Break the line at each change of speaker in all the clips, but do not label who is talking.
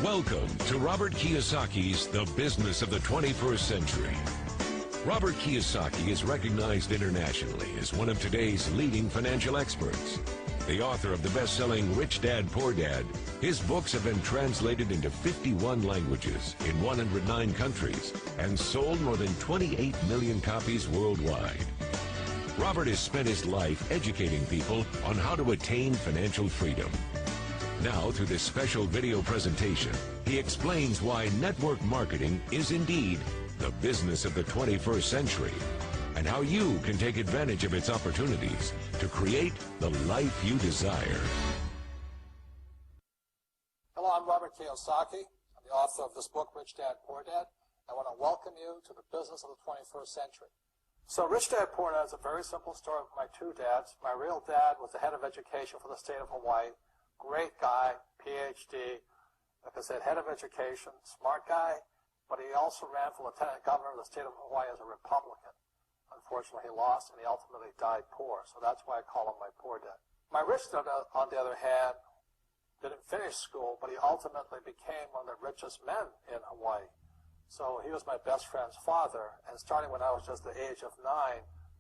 Welcome to Robert Kiyosaki's The Business of the 21st Century. Robert Kiyosaki is recognized internationally as one of today's leading financial experts. The author of the best-selling Rich Dad, Poor Dad, his books have been translated into 51 languages in 109 countries and sold more than 28 million copies worldwide. Robert has spent his life educating people on how to attain financial freedom. Now, through this special video presentation, he explains why network marketing is indeed the business of the 21st century, and how you can take advantage of its opportunities to create the life you desire.
Hello, I'm Robert Kiyosaki. I'm the author of this book, Rich Dad, Poor Dad. I want to welcome you to the business of the 21st century. So Rich Dad, Poor Dad is a very simple story of my two dads. My real dad was the head of education for the state of Hawaii. Great guy, PhD, like I said, head of education, smart guy, but he also ran for lieutenant governor of the state of Hawaii as a Republican. Unfortunately, he lost, and he ultimately died poor, so that's why I call him my poor dad. My rich dad, on the other hand, didn't finish school, but he ultimately became one of the richest men in Hawaii. So he was my best friend's father, and starting when I was just the age of 9,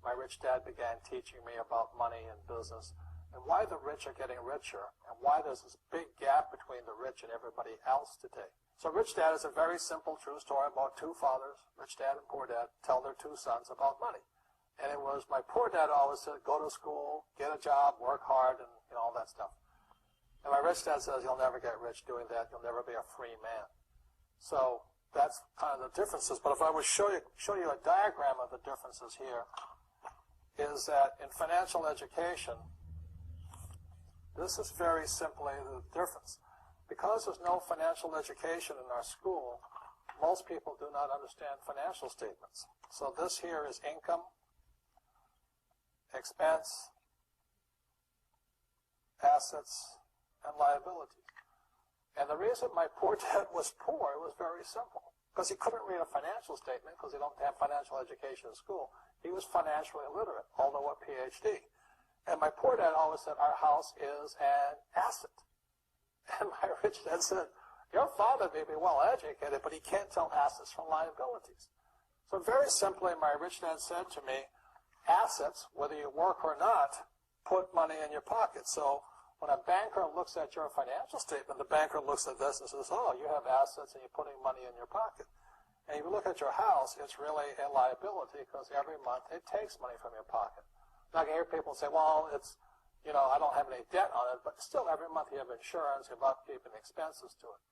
my rich dad began teaching me about money and business, and why the rich are getting richer, and why there's this big gap between the rich and everybody else today. So Rich Dad is a very simple, true story about two fathers, Rich Dad and Poor Dad, tell their two sons about money. And it was my poor dad always said, go to school, get a job, work hard, and all that stuff. And my rich dad says, you'll never get rich doing that. You'll never be a free man. So that's kind of the differences. But if I would show you a diagram of the differences here, is that in financial education, this is very simply the difference. Because there's no financial education in our school, most people do not understand financial statements. So this here is income, expense, assets, and liabilities. And the reason my poor dad was poor, it was very simple. Because he couldn't read a financial statement because he don't have financial education in school. He was financially illiterate, although a PhD. And my poor dad always said, our house is an asset. And my rich dad said, your father may be well educated, but he can't tell assets from liabilities. So very simply, my rich dad said to me, assets, whether you work or not, put money in your pocket. So when a banker looks at your financial statement, the banker looks at this and says, oh, you have assets and you're putting money in your pocket. And if you look at your house, it's really a liability because every month it takes money from your pocket. Now, I can hear people say, well, it's, I don't have any debt on it, but still every month you have insurance, you have upkeep and expenses to it.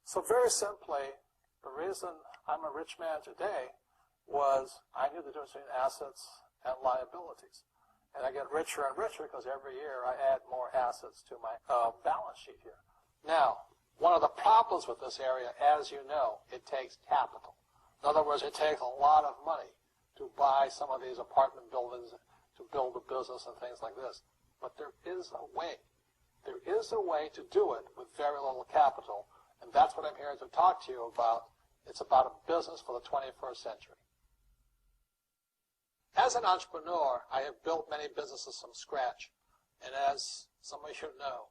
So very simply, the reason I'm a rich man today was I knew the difference between assets and liabilities. And I get richer and richer because every year I add more assets to my balance sheet here. Now, one of the problems with this area, as you know, it takes capital. In other words, it takes a lot of money to buy some of these apartment buildings, to build a business and things like this. But there is a way. There is a way to do it with very little capital, and that's what I'm here to talk to you about. It's about a business for the 21st century. As an entrepreneur, I have built many businesses from scratch, and as some of you know,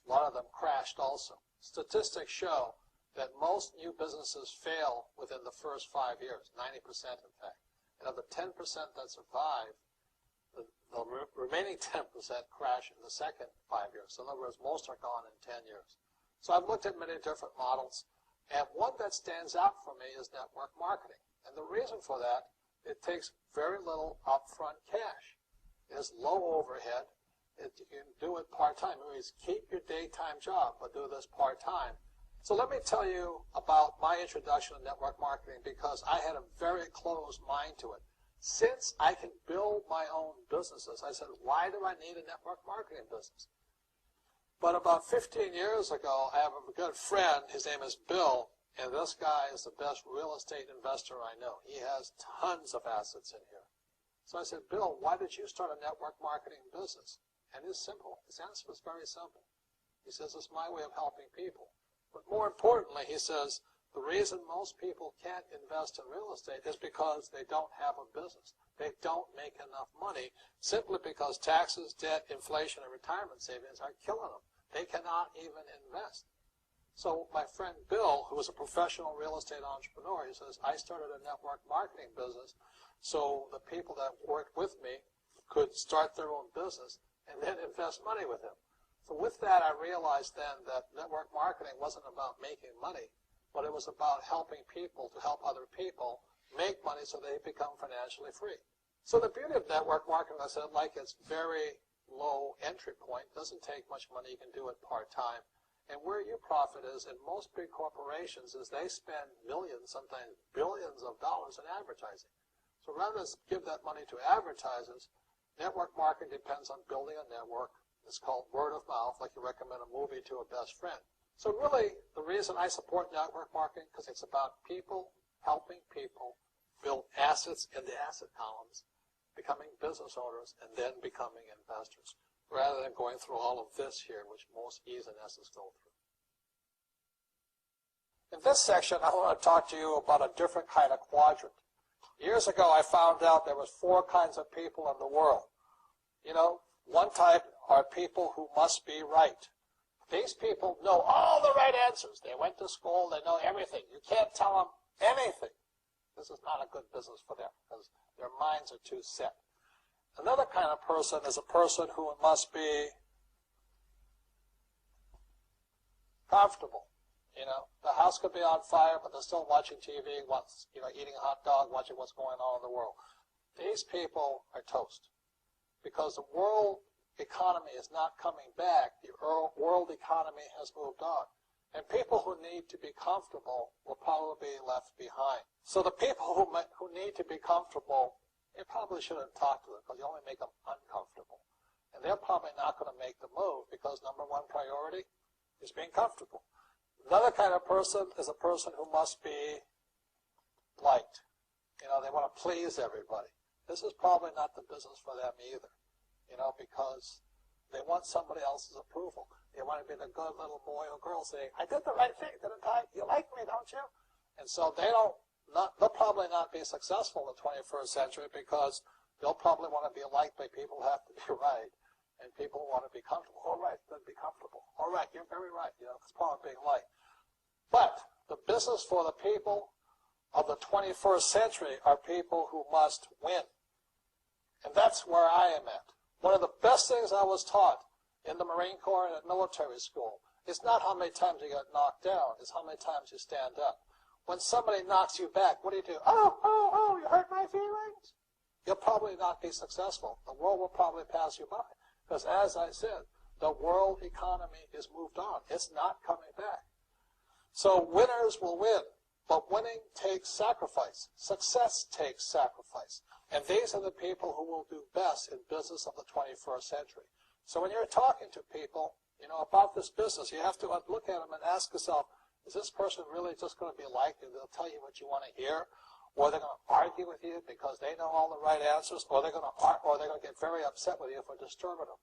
a lot of them crashed also. Statistics show that most new businesses fail within the first 5 years, 90% in fact. And of the 10% that survive, the remaining 10% crash in the second 5 years. So in other words, most are gone in 10 years. So I've looked at many different models, and one that stands out for me is network marketing. And the reason for that, it takes very little upfront cash. It is low overhead. You can do it part-time. It means keep your daytime job, but do this part-time. So let me tell you about my introduction to network marketing because I had a very closed mind to it. Since I can build my own businesses, I said, why do I need a network marketing business? But about 15 years ago, I have a good friend. His name is Bill, and this guy is the best real estate investor I know. He has tons of assets in here. So I said, Bill, why did you start a network marketing business? And it's simple. His answer was very simple. He says, it's my way of helping people. But more importantly, he says, the reason most people can't invest in real estate is because they don't have a business. They don't make enough money simply because taxes, debt, inflation, and retirement savings are killing them. They cannot even invest. So my friend Bill, who was a professional real estate entrepreneur, he says, I started a network marketing business so the people that worked with me could start their own business and then invest money with him. So with that, I realized then that network marketing wasn't about making money, but it was about helping people to help other people make money so they become financially free. So the beauty of network marketing, I said, like it's very low entry point, doesn't take much money, you can do it part-time. And where your profit is in most big corporations is they spend millions, sometimes billions of dollars in advertising. So rather than give that money to advertisers, network marketing depends on building a network. It's called word of mouth, like you recommend a movie to a best friend. So really, the reason I support network marketing, because it's about people helping people build assets in the asset columns, becoming business owners, and then becoming investors, rather than going through all of this here, which most E's and S's go through. In this section, I want to talk to you about a different kind of quadrant. Years ago, I found out there was 4 kinds of people in the world. You know, one type are people who must be right. These people know all the right answers. They went to school, they know everything. You can't tell them anything. This is not a good business for them because their minds are too set. Another kind of person is a person who must be comfortable. You know, the house could be on fire, but they're still watching TV, eating a hot dog, watching what's going on in the world. These people are toast because the world economy is not coming back. The world economy has moved on. And people who need to be comfortable will probably be left behind. So the people who need to be comfortable, you probably shouldn't talk to them because you only make them uncomfortable. And they're probably not going to make the move because number one priority is being comfortable. Another kind of person is a person who must be liked. You know, they want to please everybody. This is probably not the business for them either, you know, because they want somebody else's approval. They want to be the good little boy or girl saying, I did the right thing, didn't I? You like me, don't you? And so they'll probably not be successful in the 21st century because they'll probably want to be liked by people who have to be right. And people want to be comfortable. All right, then be comfortable. All right, you're very right. You know, it's part of being liked. But the business for the people of the 21st century are people who must win. And that's where I am at. One of the best things I was taught in the Marine Corps and at military school is not how many times you get knocked down, it's how many times you stand up. When somebody knocks you back, what do? Oh, you hurt my feelings? You'll probably not be successful. The world will probably pass you by. Because as I said, the world economy is moved on. It's not coming back. So winners will win, but winning takes sacrifice. Success takes sacrifice. And these are the people who will do best in business of the 21st century. So when you're talking to people, you know, about this business, you have to look at them and ask yourself, is this person really just going to be liked and they'll tell you what you want to hear? Or they're going to argue with you because they know all the right answers, or they're going to get very upset with you for disturbing them.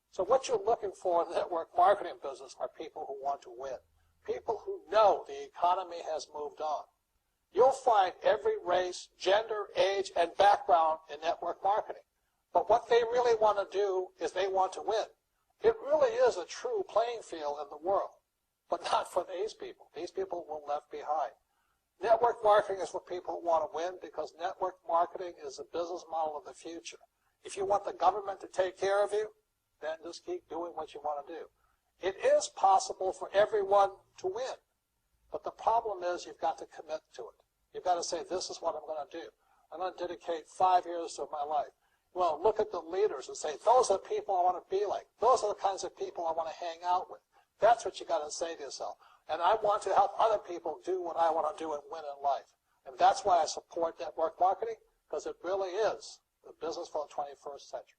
So what you're looking for in the network marketing business are people who want to win, people who know the economy has moved on. You'll find every race, gender, age, and background in network marketing. But what they really want to do is they want to win. It really is a true playing field in the world, but not for these people. These people were left behind. Network marketing is for people who want to win because network marketing is the business model of the future. If you want the government to take care of you, then just keep doing what you want to do. It is possible for everyone to win, but the problem is you've got to commit to it. You've got to say, this is what I'm going to do. I'm going to dedicate 5 years of my life. Well, look at the leaders and say, those are the people I want to be like. Those are the kinds of people I want to hang out with. That's what you got to say to yourself. And I want to help other people do what I want to do and win in life. And that's why I support network marketing, because it really is the business for the 21st century.